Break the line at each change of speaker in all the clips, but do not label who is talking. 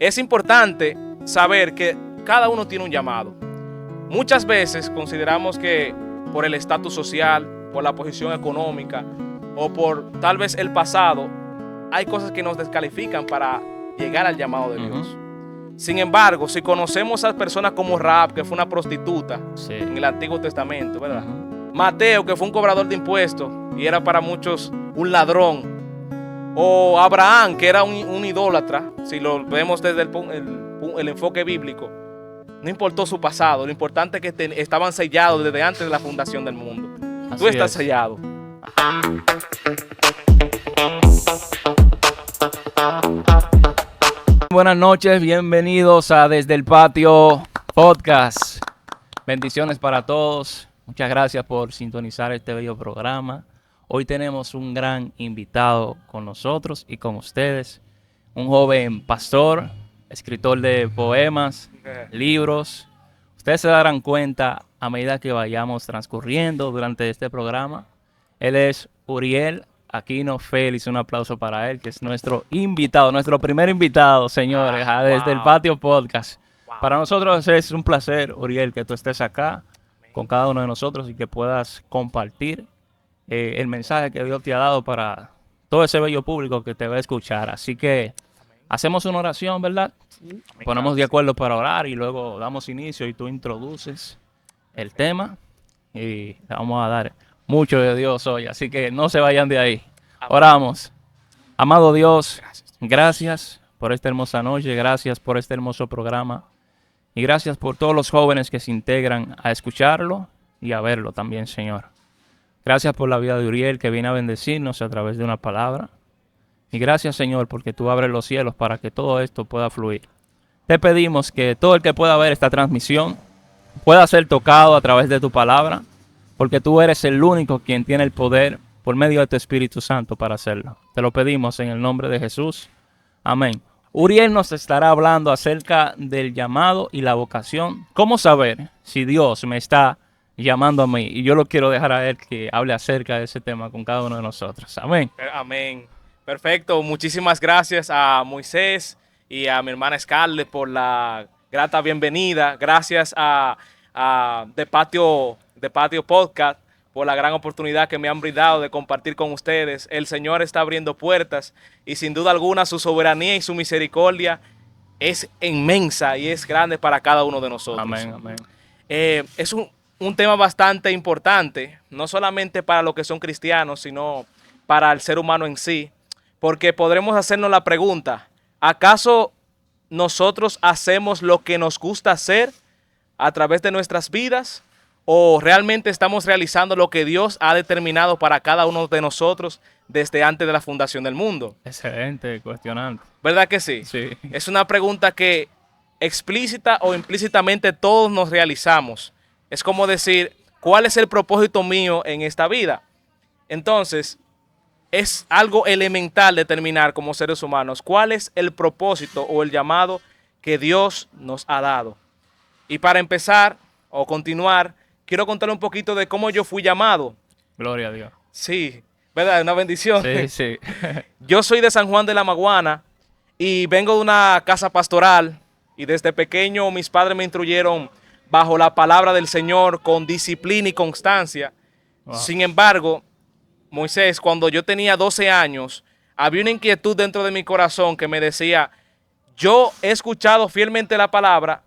Es importante saber que cada uno tiene un llamado. Muchas veces consideramos que por el estatus social, por la posición económica o por tal vez el pasado, hay cosas que nos descalifican para llegar al llamado de Dios. Sin embargo, si conocemos a personas como Rahab, que fue una prostituta en el Antiguo Testamento, ¿verdad? Mateo, que fue un cobrador de impuestos y era para muchos un ladrón. O Abraham, que era un idólatra, si lo vemos desde el enfoque bíblico. No importó su pasado, lo importante es que estaban sellados desde antes de la fundación del mundo. Tú estás sellado.
Buenas noches, bienvenidos a Desde el Patio Podcast. Bendiciones para todos. Muchas gracias por sintonizar este bello programa. Hoy tenemos un gran invitado con nosotros y con ustedes. Un joven pastor, escritor de poemas, libros. Ustedes se darán cuenta a medida que vayamos transcurriendo durante este programa. Él es Uriel Aquino Félix. Un aplauso para él, que es nuestro invitado, nuestro primer invitado, señores, Desde el Patio Podcast. Para nosotros es un placer, Uriel, que tú estés acá con cada uno de nosotros y que puedas compartir el mensaje que Dios te ha dado para todo ese bello público que te va a escuchar. Así que hacemos una oración, ¿verdad? Ponemos de acuerdo para orar y luego damos inicio y tú introduces el tema y le vamos a dar mucho de Dios hoy. Así que no se vayan de ahí. Oramos. Amado Dios, gracias por esta hermosa noche, gracias por este hermoso programa y gracias por todos los jóvenes que se integran a escucharlo y a verlo también, Señor. Gracias por la vida de Uriel, que viene a bendecirnos a través de una palabra. Y gracias, Señor, porque tú abres los cielos para que todo esto pueda fluir. Te pedimos que todo el que pueda ver esta transmisión pueda ser tocado a través de tu palabra, porque tú eres el único quien tiene el poder por medio de tu Espíritu Santo para hacerlo. Te lo pedimos en el nombre de Jesús. Amén. Uriel nos estará hablando acerca del llamado y la vocación. ¿Cómo saber si Dios me está llamando a mí? Y yo lo quiero dejar a él que hable acerca de ese tema con cada uno de nosotros. Amén.
Amén. Perfecto. Muchísimas gracias a Moisés y a mi hermana Scarlett por la grata bienvenida. Gracias a The Patio Podcast por la gran oportunidad que me han brindado de compartir con ustedes. El Señor está abriendo puertas y sin duda alguna su soberanía y su misericordia es inmensa y es grande para cada uno de nosotros.
Amén, amén.
Es un tema bastante importante, no solamente para los que son cristianos, sino para el ser humano en sí, porque podremos hacernos la pregunta, ¿acaso nosotros hacemos lo que nos gusta hacer a través de nuestras vidas? ¿O realmente estamos realizando lo que Dios ha determinado para cada uno de nosotros desde antes de la fundación del mundo?
Excelente, cuestionante.
¿Verdad que sí?
Sí.
Es una pregunta que explícita o implícitamente todos nos realizamos. Es como decir, ¿cuál es el propósito mío en esta vida? Entonces, es algo elemental determinar como seres humanos cuál es el propósito o el llamado que Dios nos ha dado. Y para empezar o continuar, quiero contarle un poquito de cómo yo fui llamado.
Gloria a Dios.
Sí, ¿verdad? Una bendición.
Sí, sí.
Yo soy de San Juan de la Maguana y vengo de una casa pastoral y desde pequeño mis padres me instruyeron bajo la palabra del Señor con disciplina y constancia. Wow. Sin embargo, Moisés, cuando yo tenía 12 años, había una inquietud dentro de mi corazón que me decía, yo he escuchado fielmente la palabra,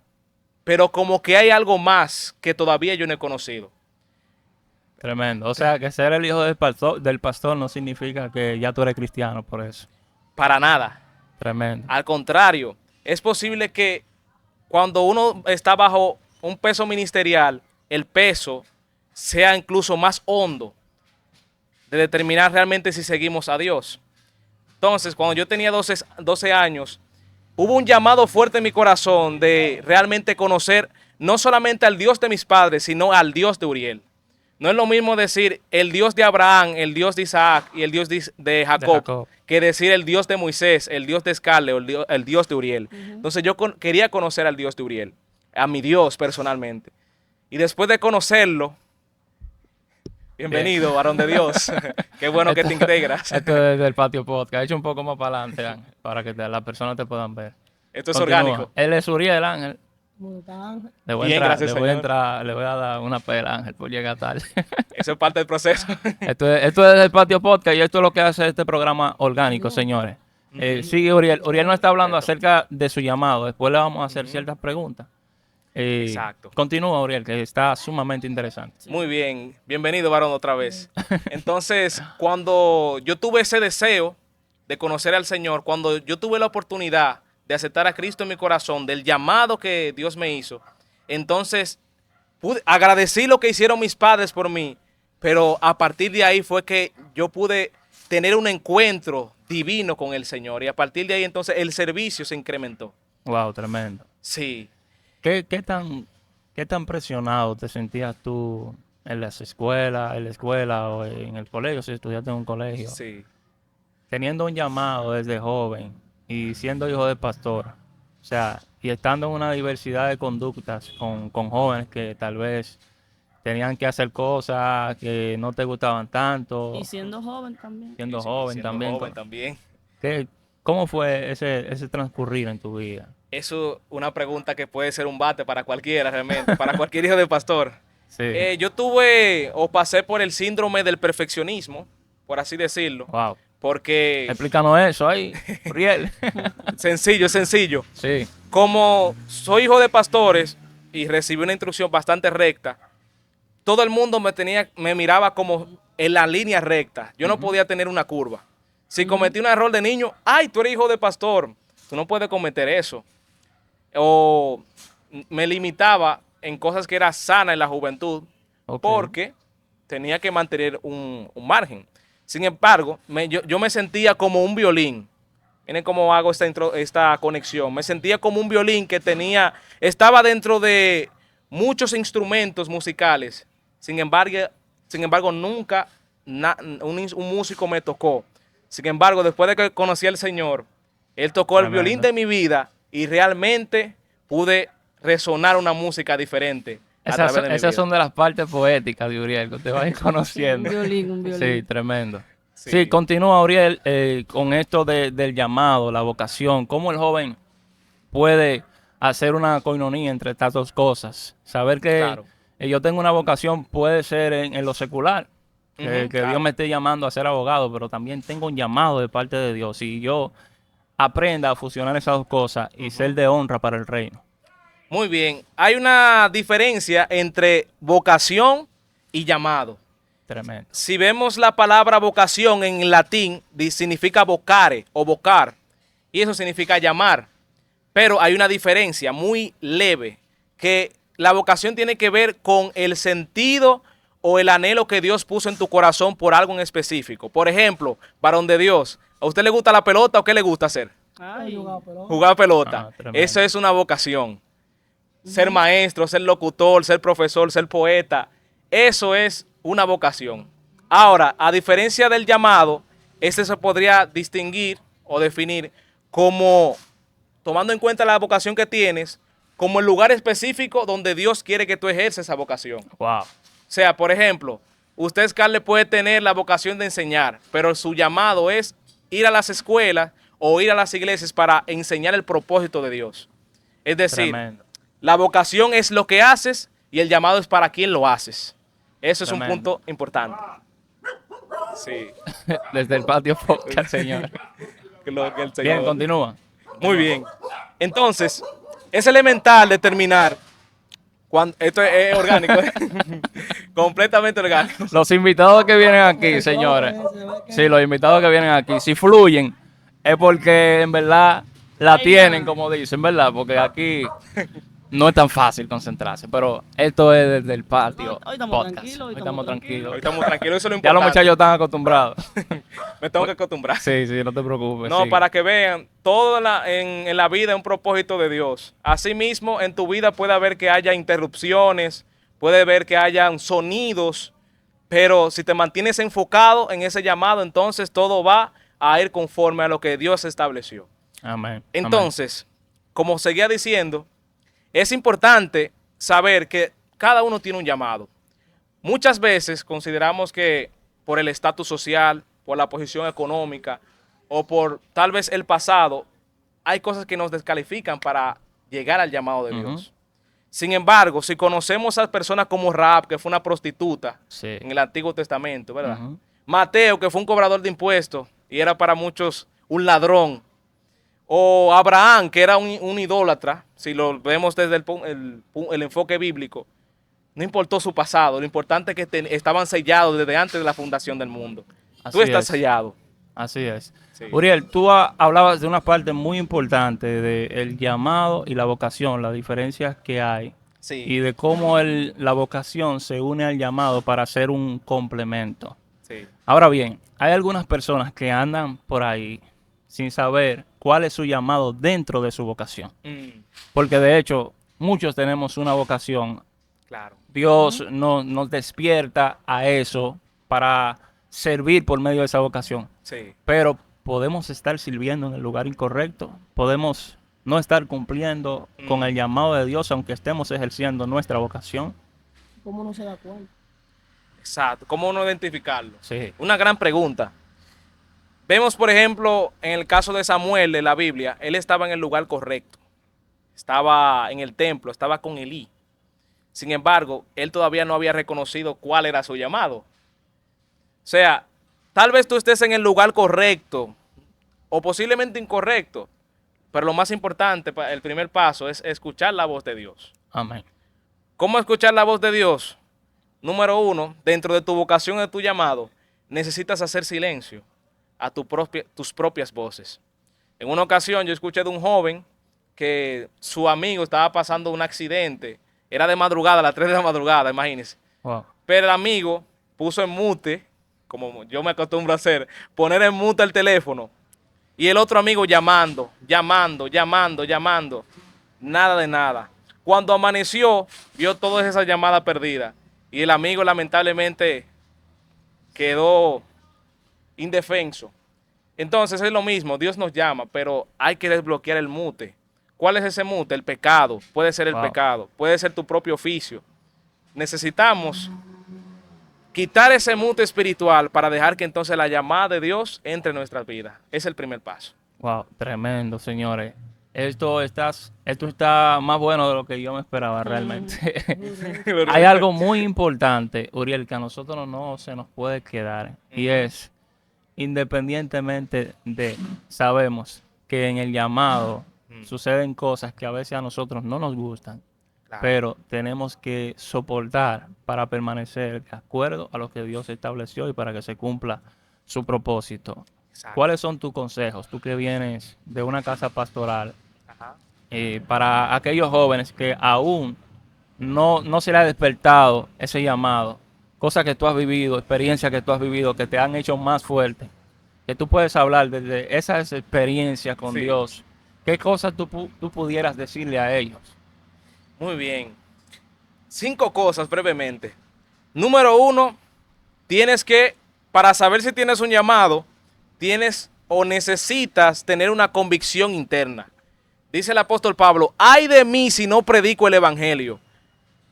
pero como que hay algo más que todavía yo no he conocido.
Tremendo. O sea, que ser el hijo del pastor no significa que ya tú eres cristiano por eso.
Para nada.
Tremendo.
Al contrario, es posible que cuando uno está bajo un peso ministerial, el peso sea incluso más hondo de determinar realmente si seguimos a Dios. Entonces, cuando yo tenía 12 años, hubo un llamado fuerte en mi corazón de realmente conocer no solamente al Dios de mis padres, sino al Dios de Uriel. No es lo mismo decir el Dios de Abraham, el Dios de Isaac y el Dios de Jacob, que decir el Dios de Moisés, el Dios de Scarlett o el Dios de Uriel. Entonces yo quería conocer al Dios de Uriel, a mi Dios personalmente. Y después de conocerlo, bienvenido, varón de Dios. Qué bueno que te integras.
Esto es del Patio Podcast. He hecho un poco más para adelante, para que las personas te puedan ver.
Esto es
Continúa.
orgánico.
Él es Uriel Ángel.
¿Cómo está, Ángel?
Le voy,
Bien,
a
gracias,
entrar,
señor.
le voy a dar una pela a Ángel por llegar tarde.
Eso es parte del proceso.
Esto es el Patio Podcast y esto es lo que hace este programa orgánico, señores. Sigue Uriel. Uriel nos está hablando acerca de su llamado. Después le vamos a hacer ciertas preguntas.
Exacto.
Continúa, Uriel, que está sumamente interesante.
Muy bien, bienvenido, varón, otra vez. Entonces, cuando yo tuve ese deseo de conocer al Señor, cuando yo tuve la oportunidad de aceptar a Cristo en mi corazón, del llamado que Dios me hizo, entonces agradecí lo que hicieron mis padres por mí, pero a partir de ahí fue que yo pude tener un encuentro divino con el Señor y a partir de ahí entonces el servicio se incrementó.
Wow, tremendo.
Sí.
¿Qué tan presionado te sentías tú en la escuela o en el colegio, si estudiaste en un colegio?
Sí.
Teniendo un llamado desde joven y siendo hijo de pastor, o sea, y estando en una diversidad de conductas con jóvenes que tal vez tenían que hacer cosas que no te gustaban tanto,
Y siendo joven también.
siendo
Sí,
joven
siendo
también.
joven también.
¿Cómo fue ese transcurrir en tu vida?
Eso es una pregunta que puede ser un bate para cualquiera realmente, para cualquier hijo de pastor.
Sí.
Yo tuve o pasé por el síndrome del perfeccionismo, por así decirlo,
Wow.
porque
Explícanos eso ahí, Uriel.
sencillo, sencillo.
Sí.
Como soy hijo de pastores y recibí una instrucción bastante recta, todo el mundo me miraba como en la línea recta. Yo no podía tener una curva. Si cometí un error de niño, ay, tú eres hijo de pastor, tú no puedes cometer eso. O me limitaba en cosas que era sana en la juventud,
Ok.
porque tenía que mantener un margen. Sin embargo, yo me sentía como un violín. Miren cómo hago esta conexión. Me sentía como un violín que estaba dentro de muchos instrumentos musicales. Sin embargo, nunca un músico me tocó. Sin embargo, después de que conocí al Señor, Él tocó el violín de mi vida y realmente pude resonar una música diferente.
Esas son de las partes poéticas de Uriel, que te vas a ir conociendo.
Un violín.
Sí, tremendo.
Sí.
Sí, continúa, Uriel, con esto del llamado, la vocación. ¿Cómo el joven puede hacer una coinonía entre estas dos cosas? Saber que
Claro.
yo tengo una vocación puede ser en lo secular, que
Claro.
Dios me esté llamando a ser abogado, pero también tengo un llamado de parte de Dios. Y yo aprenda a fusionar esas dos cosas y ser de honra para el reino.
Muy bien. Hay una diferencia entre vocación y llamado.
Tremendo.
Si vemos la palabra vocación en latín, significa vocare o vocar, y eso significa llamar. Pero hay una diferencia muy leve, que la vocación tiene que ver con el sentido o el anhelo que Dios puso en tu corazón por algo en específico. Por ejemplo, varón de Dios, ¿a usted le gusta la pelota o qué le gusta hacer?
Ay,
Jugar pelota.
Tremendo.
Eso es una vocación. Ser maestro, ser locutor, ser profesor, ser poeta, eso es una vocación. Ahora, a diferencia del llamado, este se podría distinguir o definir como, tomando en cuenta la vocación que tienes, como el lugar específico donde Dios quiere que tú ejerces esa vocación.
Wow.
O sea, por ejemplo, usted, Scarlett, puede tener la vocación de enseñar, pero su llamado es ir a las escuelas o ir a las iglesias para enseñar el propósito de Dios. Es decir,
Tremendo.
la vocación es lo que haces y el llamado es para quién lo haces. Eso es un
Tremendo.
punto importante. Sí.
Desde el patio podcast, señor.
Que el Señor-
Bien, continúa.
Muy bien. Entonces, es elemental determinar esto es orgánico, completamente orgánico.
Los invitados que vienen aquí, señores. Sí, los invitados que vienen aquí, si fluyen, es porque en verdad la tienen, como dicen, ¿verdad? Porque aquí no es tan fácil concentrarse, pero esto es desde el patio.
Hoy estamos
podcast.
tranquilos,
Hoy estamos tranquilos.
Hoy estamos tranquilos, eso es lo
Ya los
importante.
muchachos están acostumbrados.
Me tengo que acostumbrar.
Sí, sí, no te preocupes.
No,
sí.
para que vean, todo en la vida es un propósito de Dios. Asimismo, en tu vida puede haber que haya interrupciones, puede haber que hayan sonidos, pero si te mantienes enfocado en ese llamado, entonces todo va a ir conforme a lo que Dios estableció.
Amén.
Entonces, como seguía diciendo, es importante saber que cada uno tiene un llamado. Muchas veces consideramos que por el estatus social, por la posición económica o por tal vez el pasado, hay cosas que nos descalifican para llegar al llamado de Dios. Sin embargo, si conocemos a personas como Rahab, que fue una prostituta
Sí.
en el Antiguo Testamento, ¿verdad?
Ujú.
Mateo, que fue un cobrador de impuestos y era para muchos un ladrón. O Abraham, que era un idólatra, si lo vemos desde el enfoque bíblico, no importó su pasado, lo importante es que estaban sellados desde antes de la fundación del mundo. Tú
Así
estás
es.
sellado.
Así es.
Sí.
Uriel, tú hablabas de una parte muy importante del llamado y la vocación, las diferencias que hay
Sí.
y de cómo la vocación se une al llamado para hacer un complemento.
Sí.
Ahora bien, hay algunas personas que andan por ahí sin saber cuál es su llamado dentro de su vocación. Porque de hecho, muchos tenemos una vocación.
Claro.
Dios nos despierta a eso para servir por medio de esa vocación.
Sí.
Pero podemos estar sirviendo en el lugar incorrecto. Podemos no estar cumpliendo con el llamado de Dios, aunque estemos ejerciendo nuestra vocación.
¿Cómo no se da cuenta?
Exacto. ¿Cómo no identificarlo?
Sí.
Una gran pregunta. Vemos, por ejemplo, en el caso de Samuel de la Biblia, él estaba en el lugar correcto. Estaba en el templo, estaba con Elí. Sin embargo, él todavía no había reconocido cuál era su llamado. O sea, tal vez tú estés en el lugar correcto o posiblemente incorrecto, pero lo más importante, el primer paso es escuchar la voz de Dios.
Amén.
¿Cómo escuchar la voz de Dios? Número uno, dentro de tu vocación, de tu llamado, necesitas hacer silencio a tus propias voces. En una ocasión yo escuché de un joven que su amigo estaba pasando un accidente. Era de madrugada, a las 3 de la madrugada, imagínense.
Wow.
Pero el amigo puso en mute, como yo me acostumbro a hacer, poner en mute el teléfono. Y el otro amigo llamando. Nada de nada. Cuando amaneció, vio todas esas llamadas perdidas. Y el amigo lamentablemente quedó indefenso. Entonces es lo mismo, Dios nos llama, pero hay que desbloquear el mute. ¿Cuál es ese mute? El pecado. Puede ser el pecado, puede ser tu propio oficio. Necesitamos quitar ese mute espiritual para dejar que entonces la llamada de Dios entre en nuestras vidas. Es el primer paso.
Wow, tremendo, señores. Esto está más bueno de lo que yo me esperaba realmente. Hay algo muy importante, Uriel, que a nosotros no se nos puede quedar. Y es, independientemente sabemos que en el llamado suceden cosas que a veces a nosotros no nos gustan.
Claro.
Pero tenemos que soportar para permanecer de acuerdo a lo que Dios estableció y para que se cumpla su propósito.
Exacto.
¿Cuáles son tus consejos? Tú que vienes de una casa pastoral,
Ajá.
para aquellos jóvenes que aún no se le ha despertado ese llamado, cosas que tú has vivido, experiencias que tú has vivido que te han hecho más fuerte, que tú puedes hablar desde esas experiencias con
Sí.
Dios, ¿qué cosas tú pudieras decirle a ellos?
Muy bien. 5 cosas brevemente. Número 1, para saber si tienes un llamado, tienes o necesitas tener una convicción interna. Dice el apóstol Pablo, ay de mí si no predico el evangelio.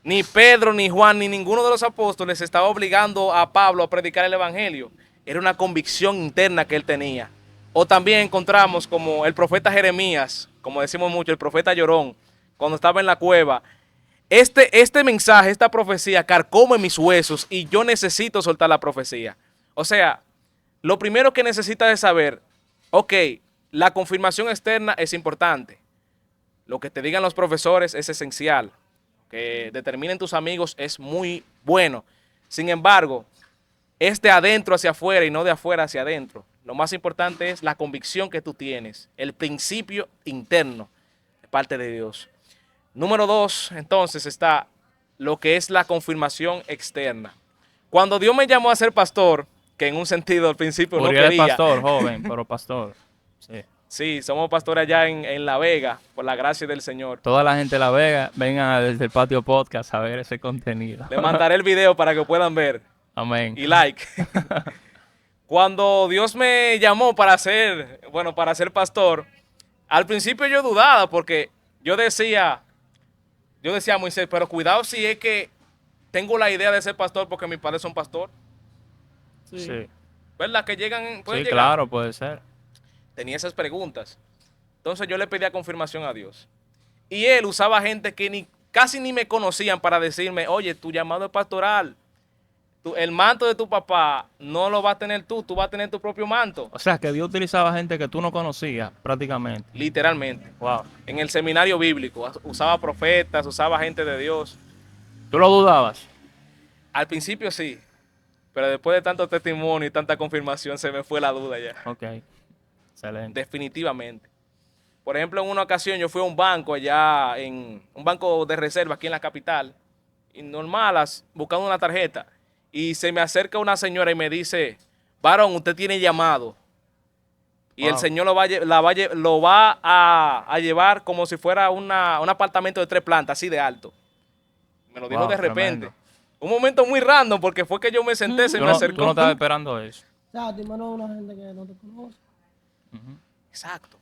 Ni Pedro, ni Juan, ni ninguno de los apóstoles estaba obligando a Pablo a predicar el evangelio. Era una convicción interna que él tenía. O también encontramos como el profeta Jeremías, como decimos mucho, el profeta llorón, cuando estaba en la cueva. Este mensaje, esta profecía carcome mis huesos y yo necesito soltar la profecía. O sea, lo primero que necesitas es saber, ok, la confirmación externa es importante. Lo que te digan los profesores es esencial. Que determinen tus amigos es muy bueno. Sin embargo, es de adentro hacia afuera y no de afuera hacia adentro. Lo más importante es la convicción que tú tienes, el principio interno de parte de Dios. Número 2, entonces, está lo que es la confirmación externa. Cuando Dios me llamó a ser pastor, que en un sentido al principio
Uriel
no
es
quería.
pastor, joven, pero pastor. Sí.
Sí, somos pastores allá en La Vega, por la gracia del Señor.
Toda la gente de La Vega, vengan desde el Patio Podcast a ver ese contenido.
Le mandaré el video para que puedan ver.
Amén.
Y like. Cuando Dios me llamó para ser pastor, al principio yo dudaba porque yo decía a Moisés, pero cuidado si es que tengo la idea de ser pastor porque mis padres son pastor.
Sí,
¿Verdad? Que pueden
sí,
llegar.
claro, puede ser.
Tenía esas preguntas. Entonces yo le pedía confirmación a Dios. Y él usaba gente que casi ni me conocían para decirme, oye, tu llamado es pastoral. El manto de tu papá no lo vas a tener tú vas a tener tu propio manto.
O sea, que Dios utilizaba gente que tú no conocías prácticamente.
Literalmente.
Wow.
En el seminario bíblico usaba profetas, usaba gente de Dios.
¿Tú lo dudabas?
Al principio sí, pero después de tanto testimonio y tanta confirmación se me fue la duda ya.
Ok. Excelente.
Definitivamente. Por ejemplo, en una ocasión yo fui a un banco allá, en un banco de reserva aquí en la capital, y normalas, buscando una tarjeta, y se me acerca una señora y me dice, varón, usted tiene llamado. Y
Wow.
el señor lo va a llevar como si fuera un apartamento de 3 plantas, así de alto. Me lo dijo
Wow,
de repente.
tremendo.
Un momento muy random, porque fue que yo me senté, se
Tú
me
no,
acercó.
tú no estabas esperando eso.
O sea, te mando una gente que no te conoce.
Ujú.
Exacto.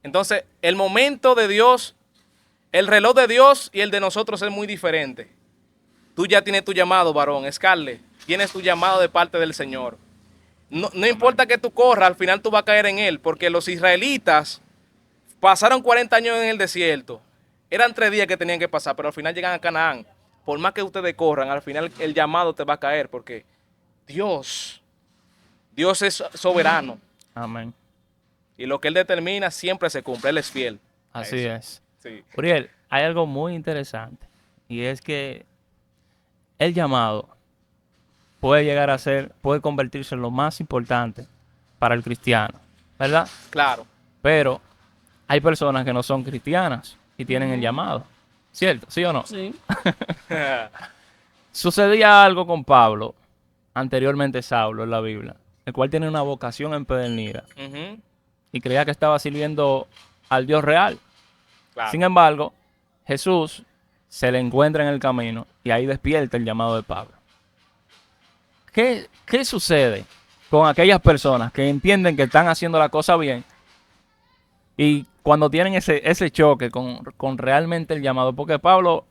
Entonces, el momento de Dios, el reloj de Dios y el de nosotros es muy diferente. Tú ya tienes tu llamado, varón. Scarlett, tienes tu llamado de parte del Señor. No importa que tú corras, al final tú vas a caer en él, porque los israelitas pasaron 40 años en el desierto. Eran 3 días que tenían que pasar, pero al final llegan a Canaán. Por más que ustedes corran, al final el llamado te va a caer, porque Dios es soberano.
Amén.
Y lo que Él determina siempre se cumple. Él es fiel. a
Así
eso.
es.
Sí.
Uriel, hay algo muy interesante y es que el llamado puede convertirse en lo más importante para el cristiano, ¿verdad?
Claro.
Pero hay personas que no son cristianas y tienen el llamado, ¿cierto? ¿Sí o no?
Sí.
Sucedía algo con Pablo, anteriormente Saulo en la Biblia, el cual tiene una vocación empedernida
Ujú.
y creía que estaba sirviendo al Dios real.
Claro.
Sin embargo, Jesús se le encuentra en el camino y ahí despierta el llamado de Pablo. ¿Qué sucede con aquellas personas que entienden que están haciendo la cosa bien y cuando tienen ese choque con realmente el llamado? Porque Pablo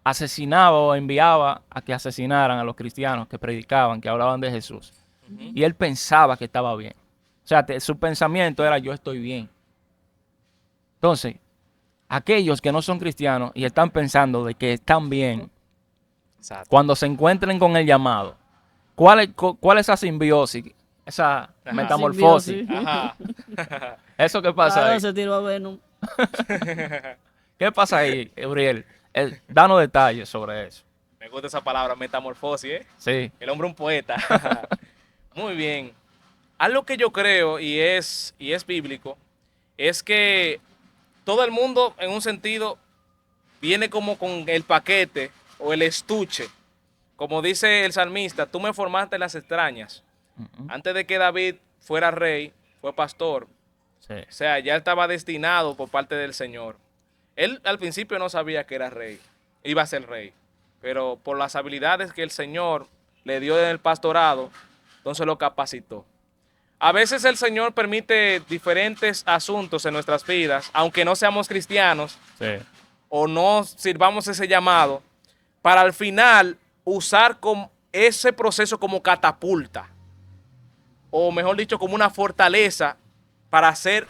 asesinaba o enviaba a que asesinaran a los cristianos que predicaban, que hablaban de Jesús.
Ujú.
Y él pensaba que estaba bien. O sea, su pensamiento era yo estoy bien. Entonces, aquellos que no son cristianos y están pensando de que están bien,
Exacto.
cuando se encuentren con el llamado, ¿cuál es esa simbiosis, esa
Ajá.
metamorfosis?
Simbiosis.
Ajá.
¿Eso qué pasa
Claro,
ahí?
se tiró a Venom.
¿Qué pasa ahí, Uriel? Danos detalles sobre eso.
Me gusta esa palabra, metamorfosis, ¿eh?
Sí.
El hombre un poeta. Muy bien. Algo que yo creo y es bíblico es que todo el mundo en un sentido viene como con el paquete o el estuche. Como dice el salmista, tú me formaste en las extrañas.
Ujú.
Antes de que David fuera rey, fue pastor.
Sí.
O sea, ya estaba destinado por parte del Señor. Él al principio no sabía que era rey, iba a ser rey. Pero por las habilidades que el Señor le dio en el pastorado, entonces lo capacitó. A veces el Señor permite diferentes asuntos en nuestras vidas, aunque no seamos cristianos
Sí.
o no sirvamos ese llamado, para al final usar ese proceso como catapulta, o mejor dicho, como una fortaleza para ser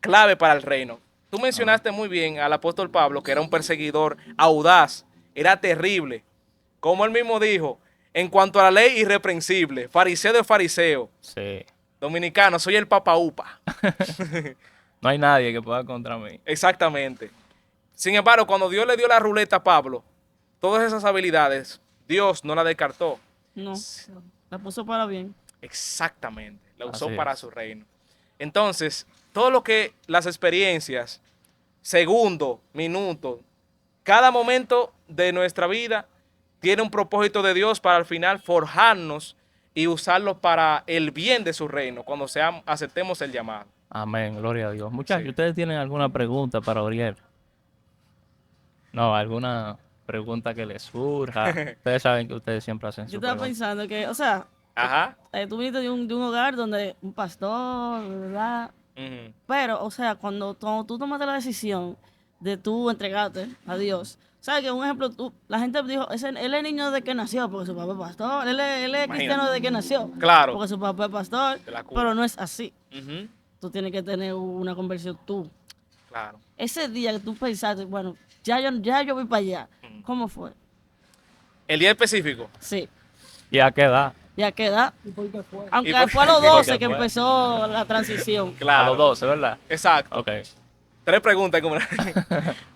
clave para el reino. Tú mencionaste muy bien al apóstol Pablo, que era un perseguidor audaz, era terrible. Como él mismo dijo, en cuanto a la ley, irreprensible, fariseo de fariseo,
Sí.
dominicano, soy el papa upa.
No hay nadie que pueda contra mí.
Exactamente. Sin embargo, cuando Dios le dio la ruleta a Pablo, todas esas habilidades, Dios no la descartó.
No, la puso para bien.
Exactamente. La usó
Así
para
es.
su reino. Entonces, todo lo que las experiencias, segundo, minuto, cada momento de nuestra vida tiene un propósito de Dios para al final forjarnos y usarlo para el bien de su reino, cuando aceptemos el llamado.
Amén, gloria a Dios. Muchachos,
Sí.
¿ustedes tienen alguna pregunta para Uriel? No, alguna pregunta que les surja. Ustedes saben que ustedes siempre hacen
Yo
su
estaba
pregunta.
pensando que, o sea,
Ajá.
tú viniste de un hogar donde un pastor, ¿verdad?
Ujú.
Pero, o sea, cuando tú tomaste la decisión de tú entregarte a Dios, ¿sabes? Que un ejemplo, la gente dijo, él es niño desde que nació, porque su papá es pastor. Él es cristiano desde que nació,
Claro.
porque su papá es pastor.
De la cuna.
Pero no es así.
Ujú.
tú tienes que tener una conversión tú.
Claro.
Ese día que tú pensaste, bueno, ya yo voy para allá. ¿Cómo fue?
El día específico.
Sí.
¿Y a qué edad?
¿Y a qué edad?
¿Y
Aunque
por
fue a los
qué?
12 que
Fue.
empezó la transición.
A
Claro.
los 12, ¿verdad?
Exacto.
Ok.
3 preguntas.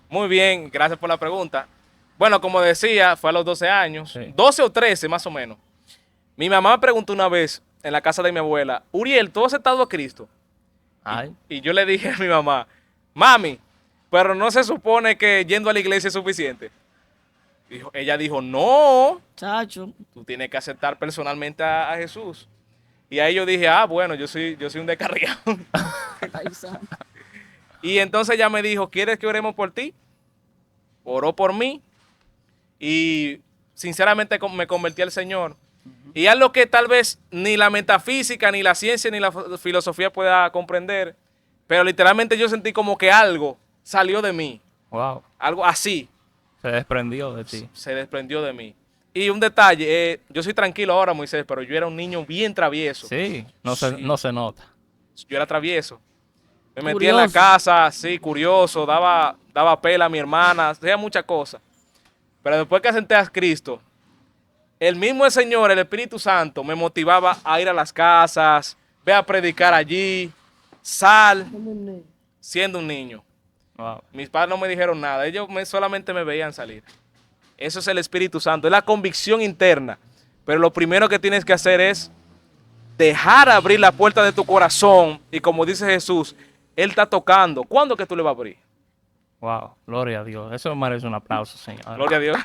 Muy bien, gracias por la pregunta. Bueno, como decía, fue a los 12 años,
Sí.
12 o 13 más o menos. Mi mamá me preguntó una vez en la casa de mi abuela, Uriel, ¿tú has aceptado a Cristo?
Ay,
Y yo le dije a mi mamá, mami, pero no se supone que yendo a la iglesia es suficiente. Ella dijo, no,
Chacho.
tú tienes que aceptar personalmente a Jesús. Y ahí yo dije, ah, bueno, yo soy un descarriado.
Ay, santo.
Y entonces ella me dijo, ¿quieres que oremos por ti? Oró por mí y sinceramente me convertí al Señor. Y algo que tal vez ni la metafísica, ni la ciencia, ni la filosofía pueda comprender, pero literalmente yo sentí como que algo salió de mí,
wow.
algo así
Se desprendió de ti.
se desprendió de mí. Y un detalle, yo soy tranquilo ahora, Moisés, pero yo era un niño bien travieso.
Sí,
Sí.
no se nota.
Yo era travieso. Me metía en la
Curioso.
casa, sí, curioso, daba pela a mi hermana, hacía muchas cosas. Pero después que asenté a Cristo, el mismo Señor, el Espíritu Santo, me motivaba a ir a las casas, ve a predicar allí, sal, siendo un niño.
Wow.
Mis padres no me dijeron nada, ellos solamente me veían salir. Eso es el Espíritu Santo, es la convicción interna. Pero lo primero que tienes que hacer es dejar abrir la puerta de tu corazón. Y como dice Jesús, Él está tocando. ¿Cuándo que tú le vas a abrir?
Wow, gloria a Dios. Eso merece un aplauso, Señor.
Gloria a Dios.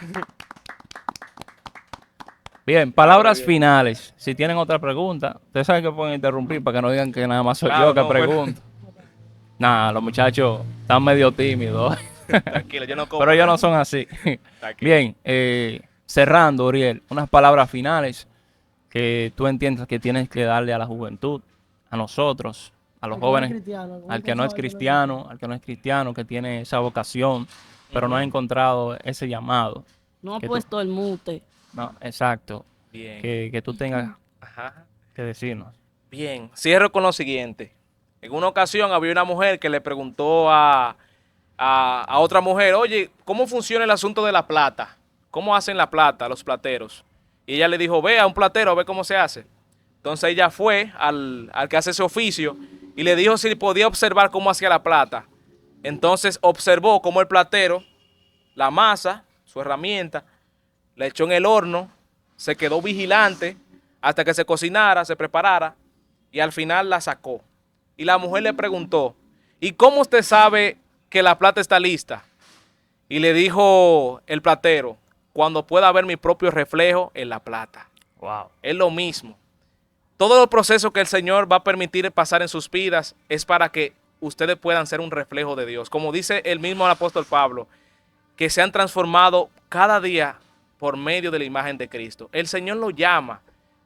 Bien, palabras
Dios.
finales. Si tienen otra pregunta, ustedes saben que pueden interrumpir para que no digan que nada más soy
Claro,
yo que
no, bueno.
pregunto. Nada, los muchachos están medio tímidos,
Tranquilo, yo no cobro
pero ellos no
nada.
son así.
Tranquilo.
Bien, cerrando, Uriel, unas palabras finales que tú entiendas que tienes que darle a la juventud, a nosotros, a los jóvenes, al que no es cristiano, que tiene esa vocación, pero no ha encontrado ese llamado.
No ha
Que tú-
puesto el mute.
No, exacto,
Bien.
que tú tengas
Ajá.
que decirnos.
Bien, cierro con lo siguiente. En una ocasión había una mujer que le preguntó a otra mujer, oye, ¿cómo funciona el asunto de la plata? ¿Cómo hacen la plata los plateros? Y ella le dijo, ve a un platero a ver cómo se hace. Entonces ella fue al que hace ese oficio y le dijo si podía observar cómo hacía la plata. Entonces observó cómo el platero, la masa, su herramienta, la echó en el horno, se quedó vigilante hasta que se cocinara, se preparara y al final la sacó. Y la mujer le preguntó, ¿y cómo usted sabe que la plata está lista? Y le dijo el platero, cuando pueda ver mi propio reflejo en la plata.
Wow.
Es lo mismo. Todo el proceso que el Señor va a permitir pasar en sus vidas es para que ustedes puedan ser un reflejo de Dios. Como dice el mismo apóstol Pablo, que se han transformado cada día por medio de la imagen de Cristo. El Señor lo llama.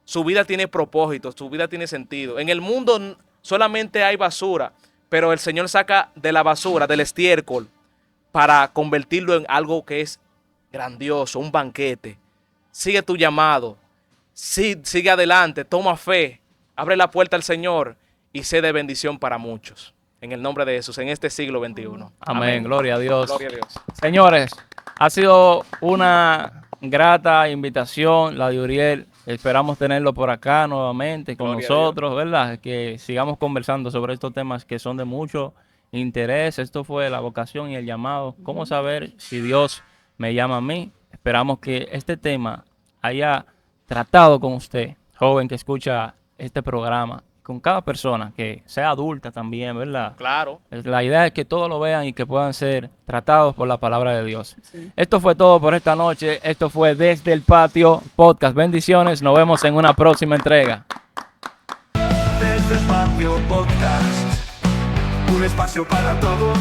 Su vida tiene propósito, su vida tiene sentido. En el mundo solamente hay basura, pero el Señor saca de la basura, del estiércol, para convertirlo en algo que es grandioso, un banquete. Sigue tu llamado, sigue adelante, toma fe, abre la puerta al Señor y sé de bendición para muchos. En el nombre de Jesús, en este siglo XXI.
Amén. Gloria a Dios.
Gloria a Dios.
Señores, ha sido una grata invitación la de Uriel. Esperamos tenerlo por acá nuevamente con
Gloria a
nosotros, ¿verdad? Que sigamos conversando sobre estos temas que son de mucho interés. Esto fue la vocación y el llamado. ¿Cómo saber si Dios me llama a mí? Esperamos que este tema haya tratado con usted, joven que escucha este programa, con cada persona, que sea adulta también, ¿verdad?
Claro.
La idea es que todos lo vean y que puedan ser tratados por la palabra de Dios. Esto fue todo por esta noche. Esto fue Desde el Patio Podcast. Bendiciones. Nos vemos en una próxima entrega.
Desde el Patio Podcast, un espacio para todos.